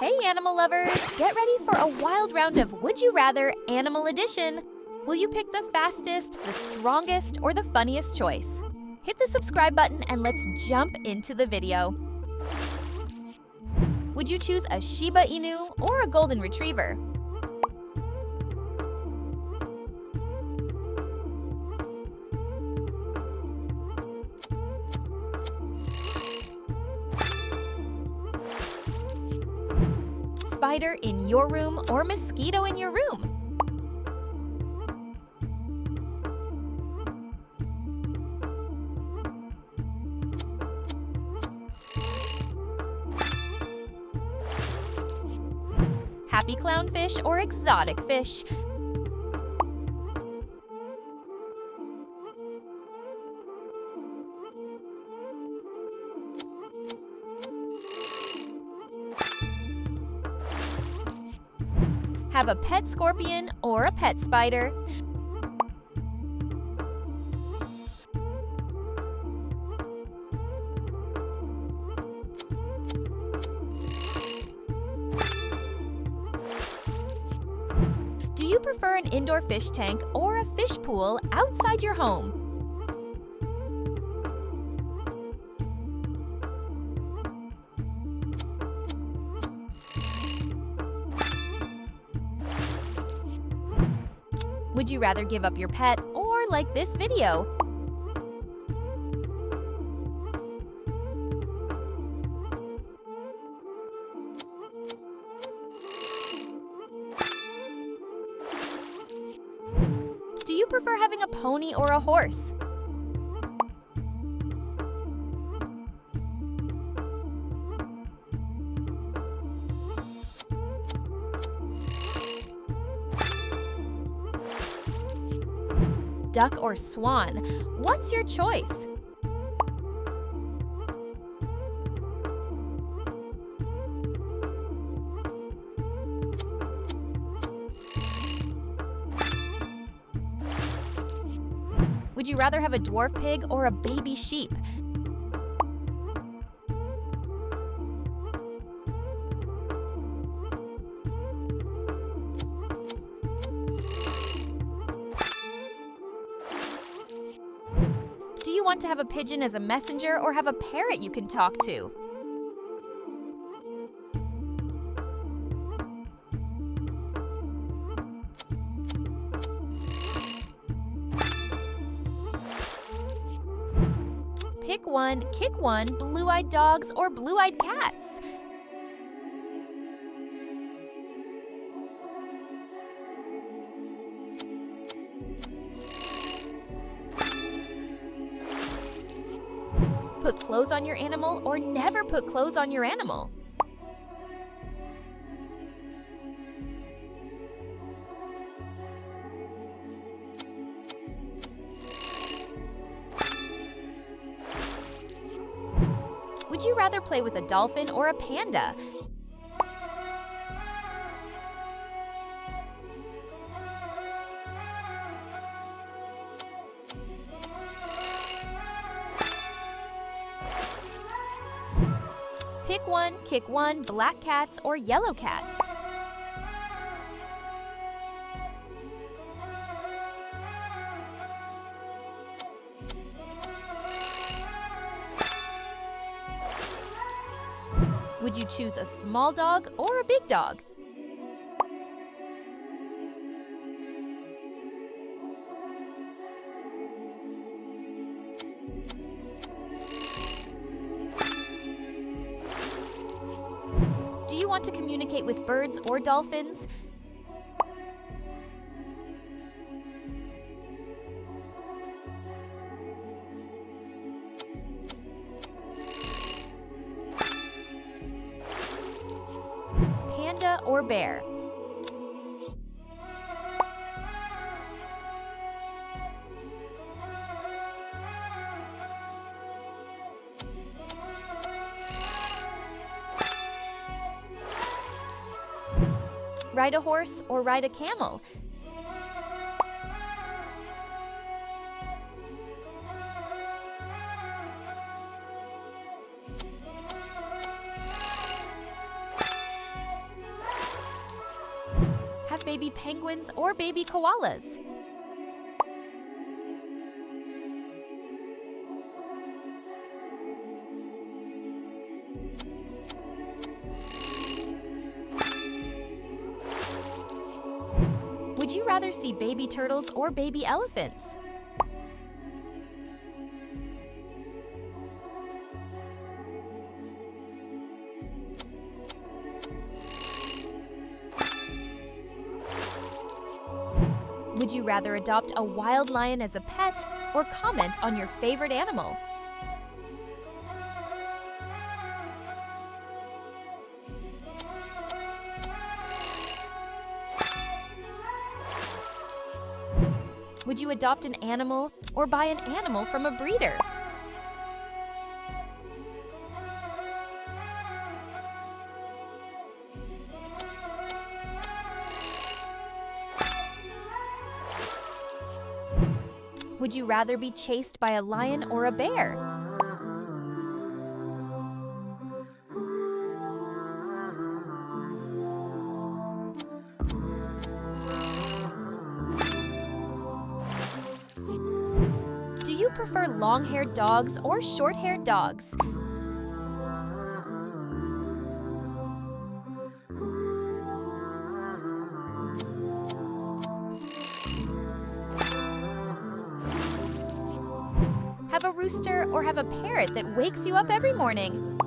Hey animal lovers, get ready for a wild round of Would You Rather Animal Edition. Will you pick the fastest, the strongest, or the funniest choice? Hit the subscribe button and let's jump into the video. Would you choose a Shiba Inu or a Golden Retriever? Spider in your room or mosquito in your room? Happy clownfish or exotic fish? Have a pet scorpion or a pet spider? Do you prefer an indoor fish tank or a fish pool outside your home? Would you rather give up your pet or like this video? Do you prefer having a pony or a horse? Duck or swan? What's your choice? Would you rather have a dwarf pig or a baby sheep? Do you want to have a pigeon as a messenger or have a parrot you can talk to? Pick one, kick one, blue-eyed dogs or blue-eyed cats? Put clothes on your animal or never put clothes on your animal? Would you rather play with a dolphin or a panda? Pick one, kick one, black cats or yellow cats? Would you choose a small dog or a big dog? Do you want to communicate with birds or dolphins? Panda or bear? Ride a horse or ride a camel? baby penguins or baby koalas? Would you rather see baby turtles or baby elephants? Would you rather adopt a wild lion as a pet or comment on your favorite animal? Would you adopt an animal or buy an animal from a breeder? Would you rather be chased by a lion or a bear? Do you prefer long-haired dogs or short-haired dogs? Have a rooster or have a parrot that wakes you up every morning?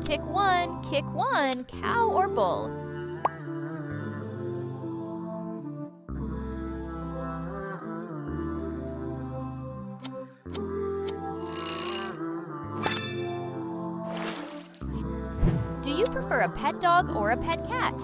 Pick one, cow or bull. Do you prefer a pet dog or a pet cat?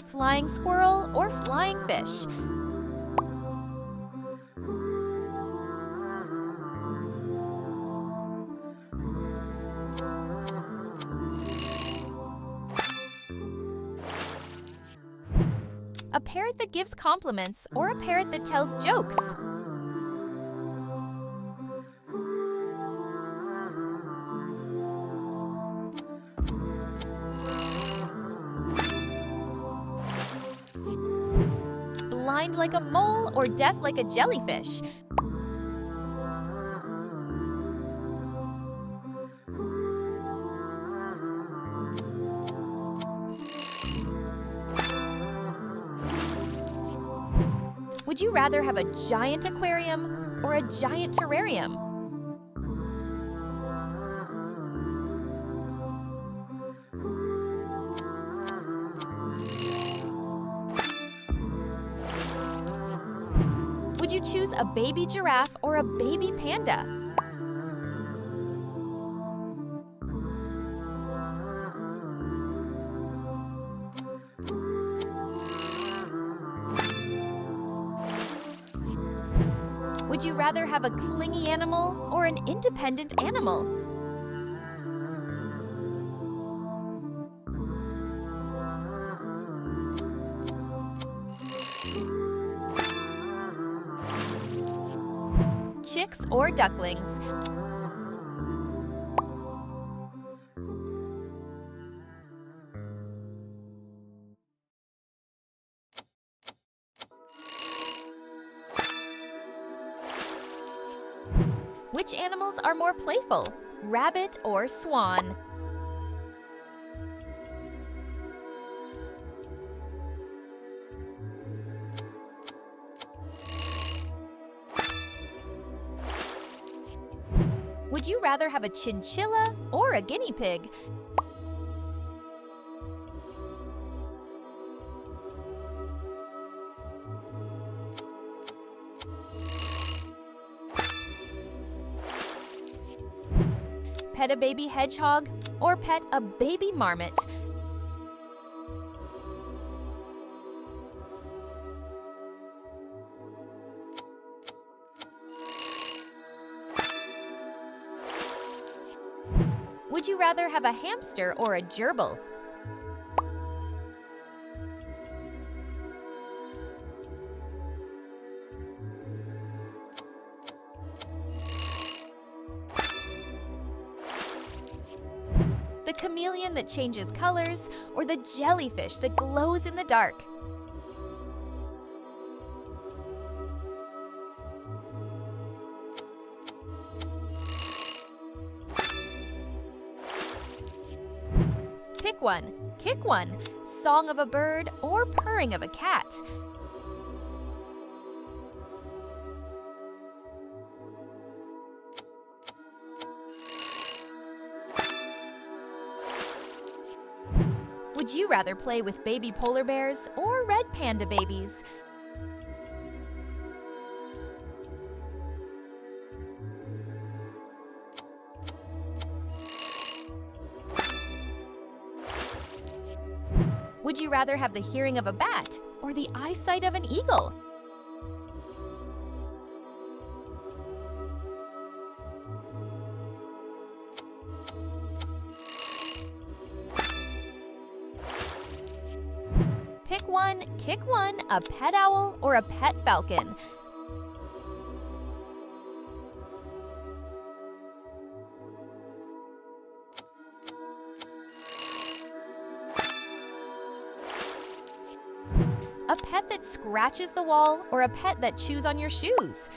Flying squirrel or flying fish? A parrot that gives compliments or a parrot that tells jokes? Blind like a mole or deaf like a jellyfish? Would you rather have a giant aquarium or a giant terrarium? Would you choose a baby giraffe or a baby panda? Would you rather have a clingy animal or an independent animal? Chicks or ducklings? Which animals are more playful, rabbit or swan? Would you rather have a chinchilla or a guinea pig? Pet a baby hedgehog or pet a baby marmot? Would you rather have a hamster or a gerbil? The chameleon that changes colors, or the jellyfish that glows in the dark? Pick one. Kick one. Song of a bird or purring of a cat? Would you rather play with baby polar bears or red panda babies? Would you rather have the hearing of a bat or the eyesight of an eagle? Pick one, kick one, a pet owl or a pet falcon? A pet that scratches the wall or a pet that chews on your shoes?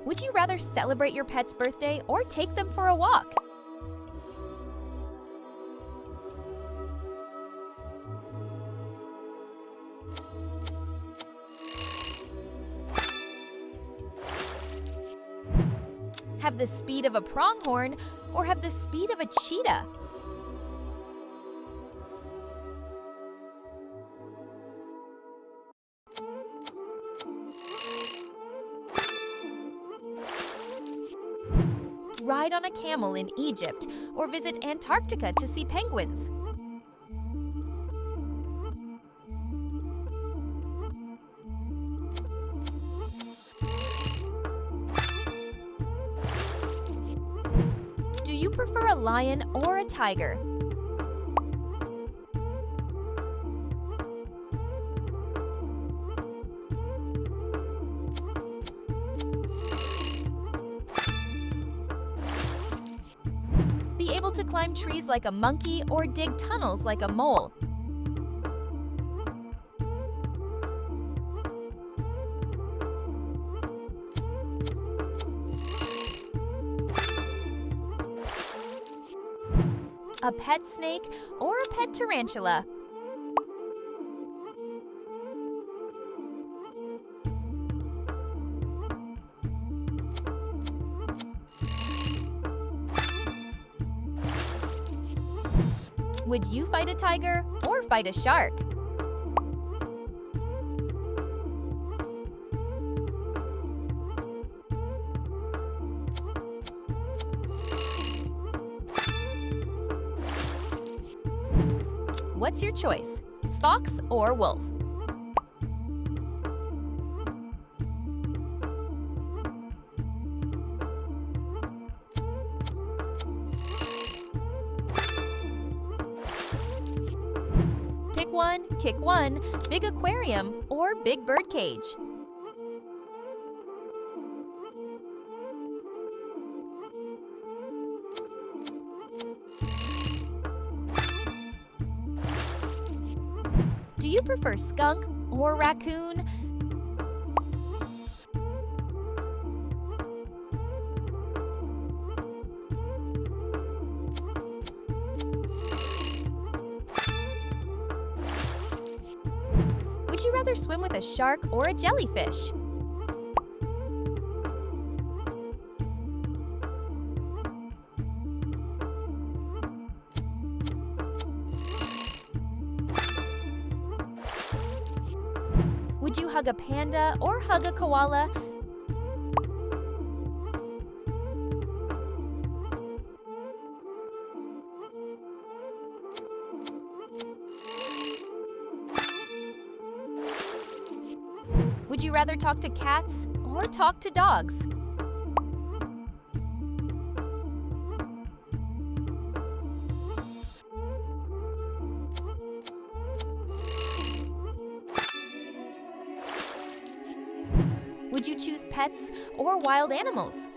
Would you rather celebrate your pet's birthday or take them for a walk? Have the speed of a pronghorn or have the speed of a cheetah? Ride on a camel in Egypt or visit Antarctica to see penguins? Do you prefer a lion or a tiger? Be able to climb trees like a monkey or dig tunnels like a mole? A pet snake or a pet tarantula? Would you fight a tiger or fight a shark? What's your choice, fox or wolf? Pick one, kick one, big aquarium or big bird cage? Do you prefer skunk or raccoon? Would you rather swim with a shark or a jellyfish? Would you hug a panda or hug a koala? rather talk to cats or talk to dogs? Would you choose pets or wild animals?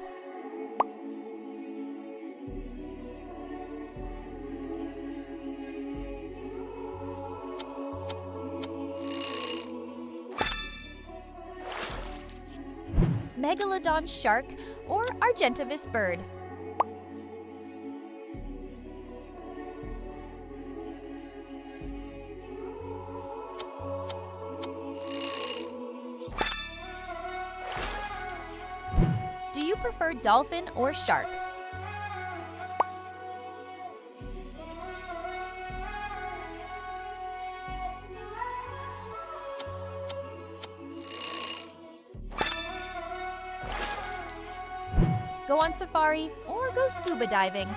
Megalodon shark or Argentavis bird? Do you prefer dolphin or shark? Go on safari or go scuba diving?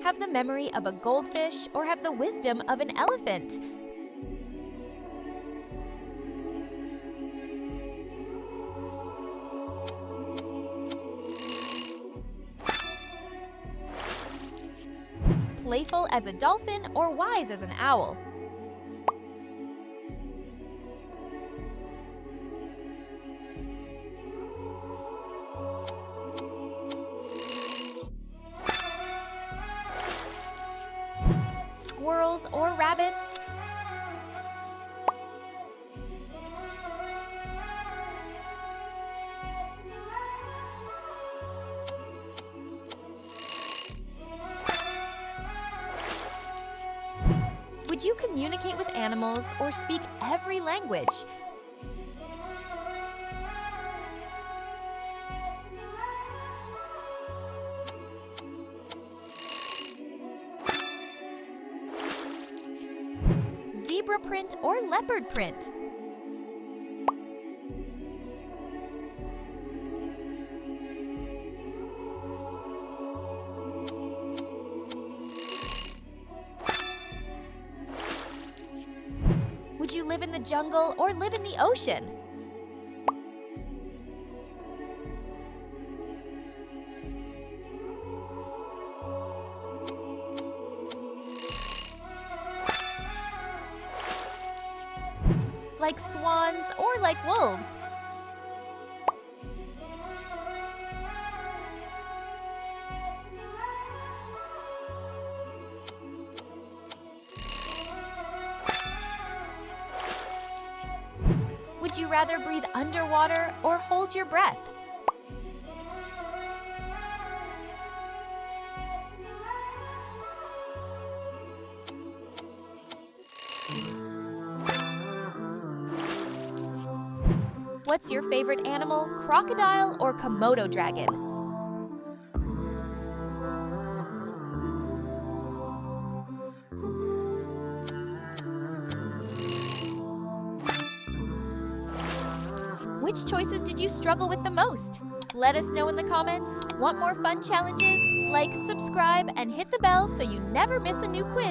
Have the memory of a goldfish or have the wisdom of an elephant? Playful as a dolphin or wise as an owl? Squirrels or rabbits? Would you communicate with animals or speak every language? Zebra print or leopard print? Would you live in the jungle or live in the ocean? Like swans or like wolves? Would you rather breathe underwater or hold your breath? What's your favorite animal, crocodile or Komodo dragon? Which choices did you struggle with the most? Let us know in the comments. Want more fun challenges? Like, subscribe, and hit the bell so you never miss a new quiz.